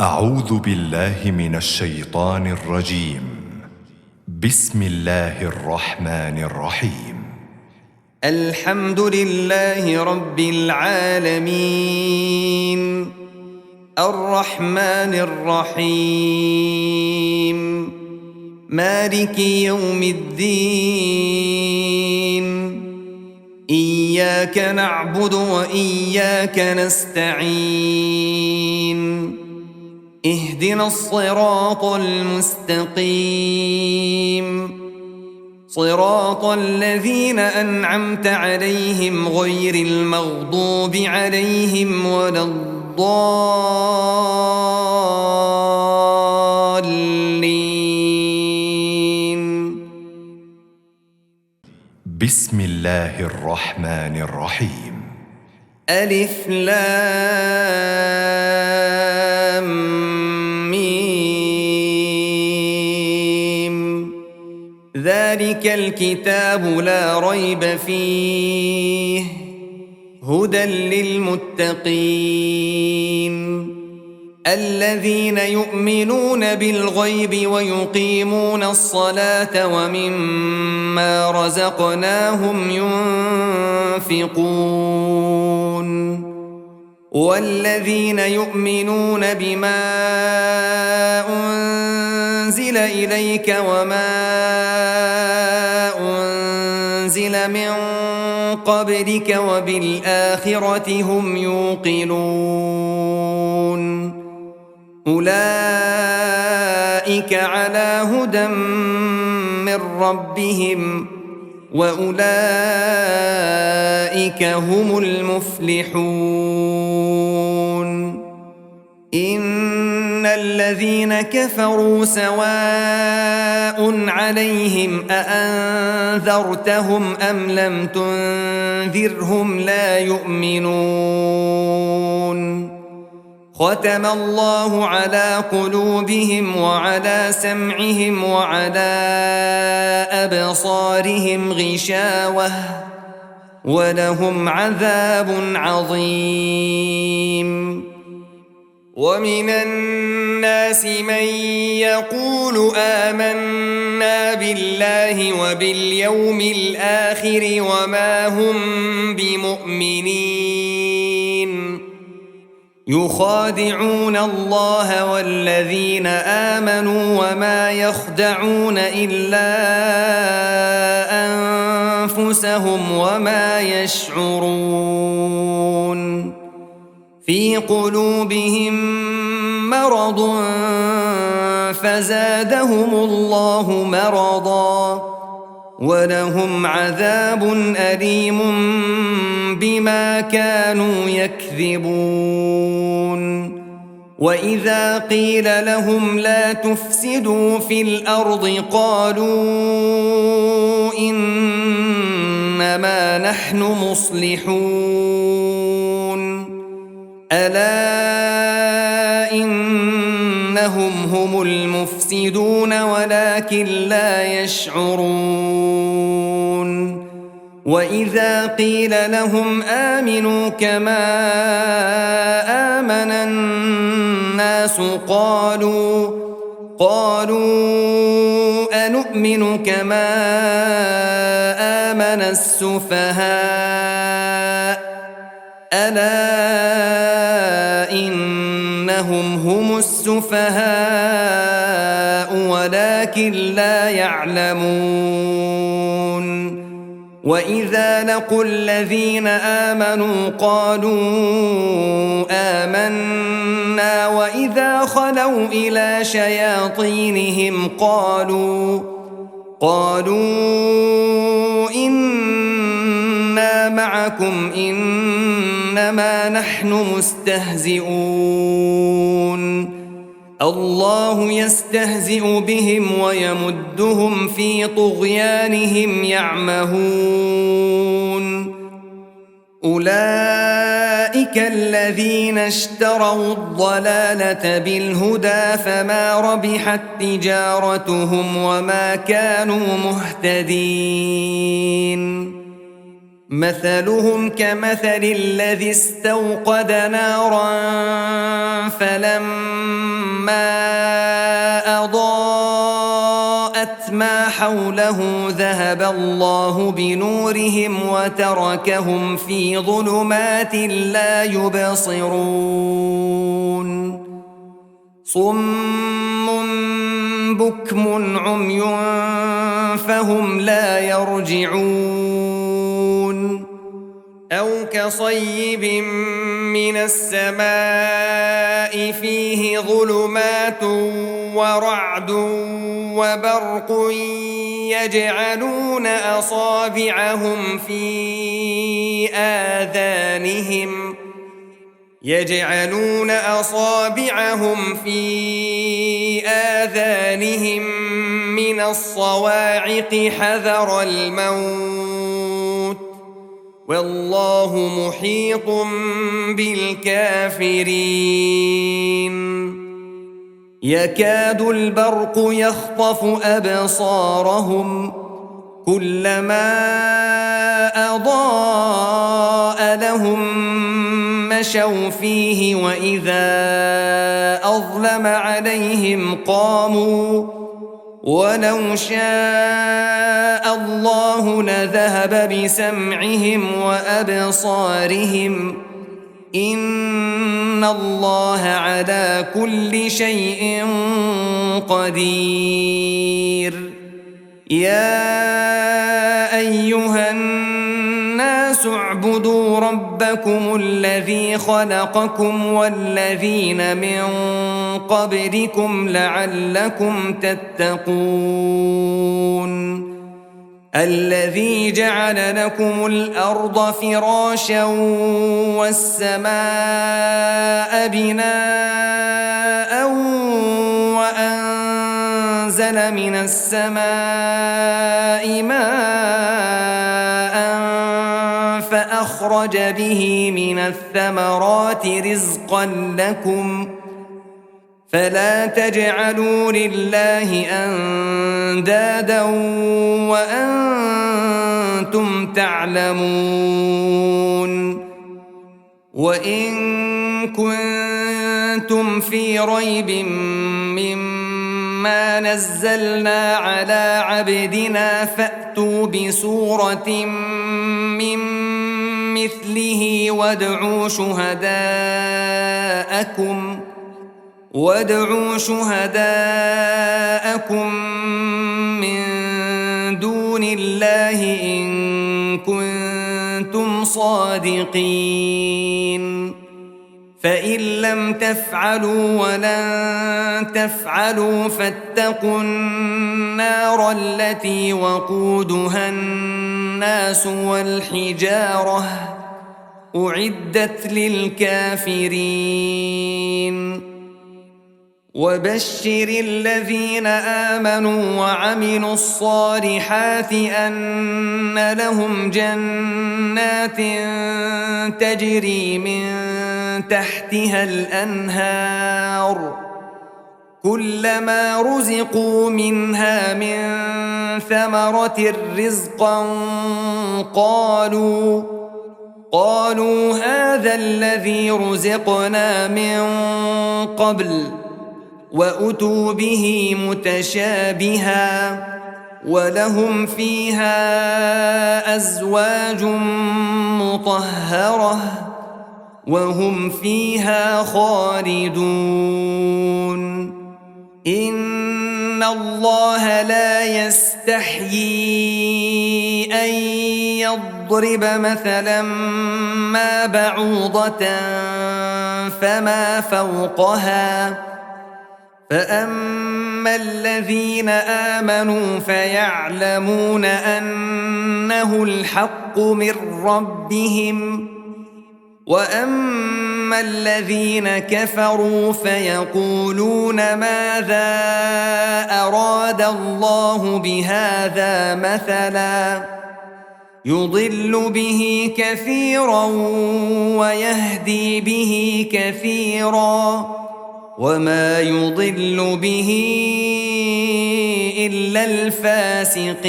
أعوذ بالله من الشيطان الرجيم. بسم الله الرحمن الرحيم. الحمد لله رب العالمين الرحمن الرحيم مالك يوم الدين إياك نعبد وإياك نستعين اهدنا الصراط المستقيم صراط الذين أنعمت عليهم غير المغضوب عليهم ولا الضالين. بسم الله الرحمن الرحيم. ألف لام ذلك الكتاب لا ريب فيه هدى للمتقين الذين يؤمنون بالغيب ويقيمون الصلاة ومما رزقناهم ينفقون والذين يؤمنون بما أنزل إليك وما أنزل من قبلك وبالآخرة هم يوقنون أولئك على هدى من ربهم وأولئك هم المفلحون. إن الذين كفروا سواء عليهم أأنذرتهم أم لم تنذرهم لا يؤمنون. ختم الله على قلوبهم وعلى سمعهم وعلى أبصارهم غشاوة ولهم عذاب عظيم. ومن الناس من يقول آمنا بالله وباليوم الآخر وما هم بمؤمنين يخادعون الله والذين آمنوا وما يخدعون إلا أنفسهم وما يشعرون. في قلوبهم مرض فزادهم الله مرضا ولهم عذاب أليم بما كانوا يكذبون. وإذا قيل لهم لا تفسدوا في الأرض قالوا إنما نحن مصلحون ألا إنهم هم المفسدون ولكن لا يشعرون. وإذا قيل لهم آمنوا كما آمن الناس قالوا أنؤمن كما آمن السفهاء ألا إنهم هم السفهاء ولكن لا يعلمون. وإذا لقوا الذين آمنوا قالوا آمنا وإذا خلوا إلى شياطينهم قالوا إنا معكم إنما نحن مستهزئون. الله يستهزئ بهم ويمدهم في طغيانهم يعمهون. أولئك الذين اشتروا الضلالة بالهدى فما ربحت تجارتهم وما كانوا مهتدين. مثلهم كمثل الذي استوقد نارا فلما أضاءت ما حوله ذهب الله بنورهم وتركهم في ظلمات لا يبصرون صم بكم عمي فهم لا يرجعون أو كصيب من السماء فيه ظلمات ورعد وبرق يجعلون أصابعهم في آذانهم من الصواعق حذر الموت والله محيط بالكافرين يكاد البرق يخطف أبصارهم كلما أضاء لهم مشوا فيه وإذا أظلم عليهم قاموا ولو شاء الله لذهب بسمعهم وأبصارهم إن الله على كل شيء قدير يا أيها الناس اعبدوا ربكم الذي خلقكم والذين من قبلكم لعلكم تتقون الذي جعل لكم الأرض فراشا والسماء بناء وأنزل من السماء ماء فأخرج به من الثمرات رزقا لكم فلا تجعلوا لله أندادا وأنتم تعلمون وإن كنتم في ريب مما نزلنا على عبدنا فأتوا بسورة من مثله وادعوا شهداءكم من دون الله إن كنتم صادقين فإن لم تفعلوا ولن تفعلوا فاتقوا النار التي وقودها الناس والحجارة أعدت للكافرين وبشر الذين آمنوا وعملوا الصالحات أن لهم جنات تجري من تحتها الأنهار كلما رزقوا منها من ثمرة رزقا قالوا هذا الذي رزقنا من قبل وأتوا به متشابها ولهم فيها أزواج مطهرة وهم فيها خالدون إن الله لا يستحيي أن يضرب مثلا ما بعوضة فما فوقها فأما الذين آمنوا فيعلمون أنه الحق من ربهم وأما الذين كفروا فيقولون ماذا أراد الله بهذا مثلا يضل به كثيرا ويهدي به كثيرا وما يضل به إلا الفاسقين